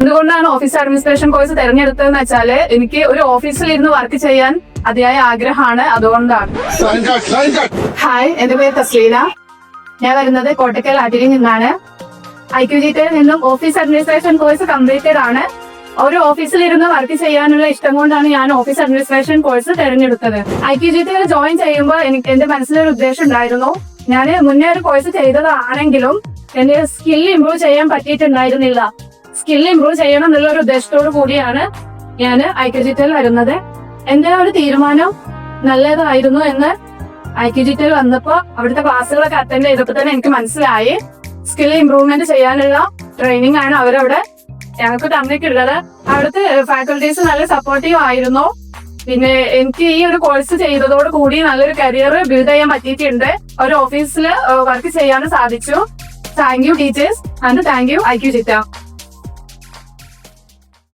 എന്തുകൊണ്ടാണ് office administration course തിരഞ്ഞെടുത്തതെന്ന് വെച്ചാല് എനിക്ക് ഒരു ഓഫീസിൽ ഇരുന്ന് വർക്ക് ചെയ്യാൻ അതിയായ ആഗ്രഹമാണ്. അതുകൊണ്ടാണ്. ഹായ്, എന്റെ പേര് തസ്ലീല. ഞാൻ വരുന്നത് കോട്ടക്കൽ അടിയിൽ നിന്നാണ്. IQGTയിൽ നിന്നും ഓഫീസ് അഡ്മിനിസ്ട്രേഷൻ കോഴ്സ് കംപ്ലീറ്റഡ് ആണ്. ഒരു ഓഫീസിലിരുന്ന് വർക്ക് ചെയ്യാനുള്ള ഇഷ്ടം കൊണ്ടാണ് ഞാൻ ഓഫീസ് അഡ്മിനിസ്ട്രേഷൻ കോഴ്സ് തിരഞ്ഞെടുത്തത്. IQGTയിൽ ജോയിൻ ചെയ്യുമ്പോൾ എന്റെ മനസ്സിലൊരു ഉദ്ദേശം ഉണ്ടായിരുന്നു. ഞാൻ മുന്നേ ഒരു കോഴ്സ് ചെയ്തതാണെങ്കിലും എന്റെ സ്കിൽ ഇംപ്രൂവ് ചെയ്യാൻ പറ്റിയിട്ടുണ്ടായിരുന്നില്ല. സ്കിൽ ഇംപ്രൂവ് ചെയ്യണം എന്നുള്ള ഒരു ഉദ്ദേശത്തോടു കൂടിയാണ് ഞാൻ IQGTയിൽ വരുന്നത്. എന്റെ ഒരു തീരുമാനം നല്ലതായിരുന്നു എന്ന് IQGTയിൽ വന്നപ്പോ അവിടുത്തെ ക്ലാസ്സുകളൊക്കെ അറ്റൻഡ് ചെയ്തപ്പോ തന്നെ എനിക്ക് മനസ്സിലായി. സ്കിൽ ഇംപ്രൂവ്മെന്റ് ചെയ്യാനുള്ള ട്രെയിനിങ് ആണ് അവരവിടെ ഞങ്ങൾക്ക് തന്നിട്ടുള്ളത്. അവിടുത്തെ ഫാക്കൽറ്റീസ് നല്ല സപ്പോർട്ടീവ് ആയിരുന്നു. പിന്നെ എനിക്ക് ഈ ഒരു കോഴ്സ് ചെയ്തതോട് കൂടി നല്ലൊരു കരിയർ ബിൽഡ് ചെയ്യാൻ പറ്റിയിട്ടുണ്ട്. ഒരു ഓഫീസിൽ വർക്ക് ചെയ്യാനും സാധിച്ചു. Thank you teachers and thank you IQGT.